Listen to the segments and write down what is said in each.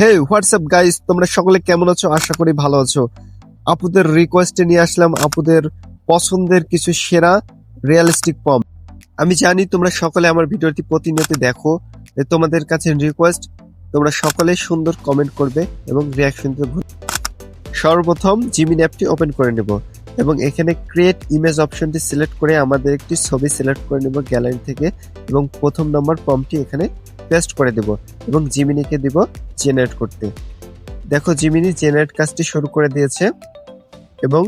হে WhatsApp guys, তোমরা সকলে কেমন আছো? আশা করি ভালো আছো। আপুদের রিকোয়েস্টে নিয়ে আসলাম আপুদের পছন্দের কিছু সেরা রিয়েলিস্টিক পম্প। আমি জানি তোমরা সকলে আমার ভিডিওটি প্রতিনিয়ত দেখো, তোমাদের কাছে রিকোয়েস্ট তোমরা সকলে সুন্দর কমেন্ট করবে এবং রিয়াকশন দিতে ভুল। সর্বপ্রথম জিমিনি অ্যাপটি ওপেন করে নেব এবং এখানে ক্রিয়েট ইমেজ অপশনটি সিলেক্ট করে আমাদের একটি ছবি সিলেক্ট করে নেব গ্যালারি থেকে এবং প্রথম নম্বর পম্পটি এখানে পেস্ট করে দেব এবং জিমিনিকে দিব জেনারেট করতে। দেখো জিমিনি জেনারেট কাজটি শুরু করে দিয়েছে এবং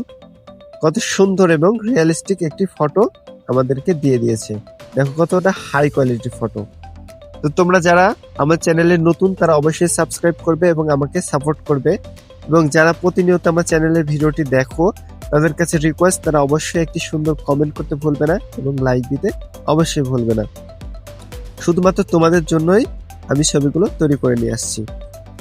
কত সুন্দর এবং রিয়েলিস্টিক একটি ফটো আমাদেরকে দিয়ে দিয়েছে। দেখো কতটা হাই কোয়ালিটি ফটো। তো তোমরা যারা আমার চ্যানেলে নতুন তারা অবশ্যই সাবস্ক্রাইব করবে এবং আমাকে সাপোর্ট করবে, এবং যারা প্রতিনিয়ত আমার চ্যানেলের ভিডিওটি দেখো তাদের কাছে রিকোয়েস্ট তারা অবশ্যই একটি সুন্দর কমেন্ট করতে ভুলবে না এবং লাইক দিতে অবশ্যই ভুলবে না। শুধুমাত্র তোমাদের জন্যই আমি ছবিগুলো তৈরি করে নিয়ে আসছি।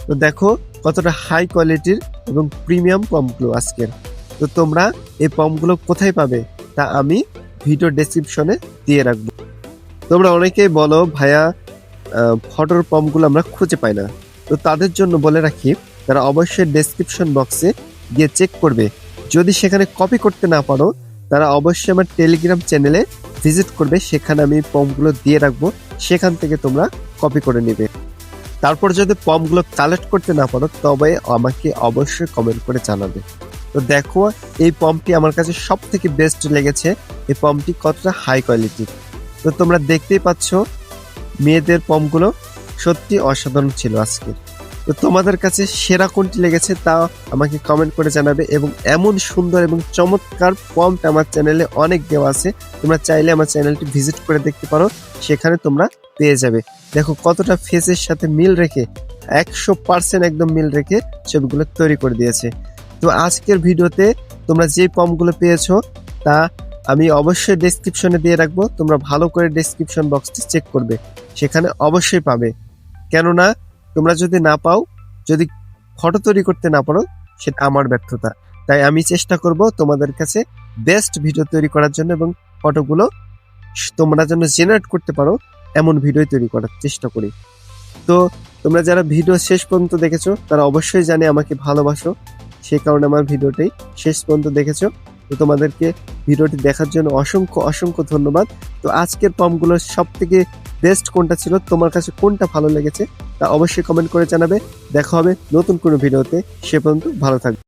তো দেখো কতটা হাই কোয়ালিটির এবং প্রিমিয়াম পম্পগুলো আজকের। তো তোমরা এই পম্পগুলো কোথায় পাবে তা আমি ভিডিও ডেসক্রিপশনে দিয়ে রাখবো। তোমরা অনেকেই বলো ভাইয়া ফটোর পম্পগুলো আমরা খুঁজে পাই না, তো তাদের জন্য বলে রাখি তারা অবশ্যই ডেসক্রিপশন বক্সে গিয়ে চেক করবে। যদি সেখানে কপি করতে না পারো তারা অবশ্যই আমার টেলিগ্রাম চ্যানেলে ভিজিট করবে, সেখানে আমি পম্পগুলো দিয়ে রাখবো, সেখান থেকে তোমরা কপি করে নেবে। তারপর যদি পম্পগুলো কালেক্ট করতে না পারো তবে আমাকে অবশ্যই কমেন্ট করে জানাবে। তো দেখো এই পম্পটি আমার কাছে সব থেকে বেস্ট লেগেছে। এই পম্পটি কতটা হাই কোয়ালিটি। তো তোমরা দেখতেই পাচ্ছ মেয়েদের পম্পগুলো সত্যি অসাধারণ ছিল আজকে। তো তোমাদের কাছে সেরা কোনটি লেগেছে তা আমাকে কমেন্ট করে জানাবে, এবং এমন সুন্দর এবং চমৎকার পম্প আমার চ্যানেলে অনেক দেওয়া আছে, তোমরা চাইলে আমার চ্যানেলটি ভিজিট করে দেখতে পারো, সেখানে তোমরা পেয়ে যাবে। দেখো কতটা ফেসের সাথে মিল রেখে 100% একদম মিল রেখে ছবিগুলো তৈরি করে দিয়েছে। তো আজকের ভিডিওতে তোমরা যে পম্পগুলো পেয়েছো তা আমি অবশ্যই ডেসক্রিপশনে দিয়ে রাখবো, তোমরা ভালো করে ডেসক্রিপশন বক্সটি চেক করবে, সেখানে অবশ্যই পাবে। কেননা তোমরা যদি না পাও, যদি ফটো তৈরি করতে না পারো সেটা আমার ব্যর্থতা। তাই আমি চেষ্টা করব তোমাদের কাছে বেস্ট ভিডিও তৈরি করার জন্য এবং ফটোগুলো তোমরা যেন জেনারেট করতে পারো এমন ভিডিও তৈরি করার চেষ্টা করি। তো তোমরা যারা ভিডিও শেষ পর্যন্ত দেখেছো তারা অবশ্যই জানে আমাকে ভালোবাসো, সেই কারণে আমার ভিডিওটি শেষ পর্যন্ত দেখেছো। তো তোমাদেরকে ভিডিওটি দেখার জন্য অসংখ্য অসংখ্য ধন্যবাদ। তো আজকের পম্পগুলোর সব থেকে বেস্ট কোনটা ছিল, তোমার কাছে কোনটা ভালো লেগেছে তা অবশ্যই কমেন্ট করে জানাবে। দেখা হবে নতুন কোনো ভিডিওতে, সে পর্যন্ত ভালো থাকবে।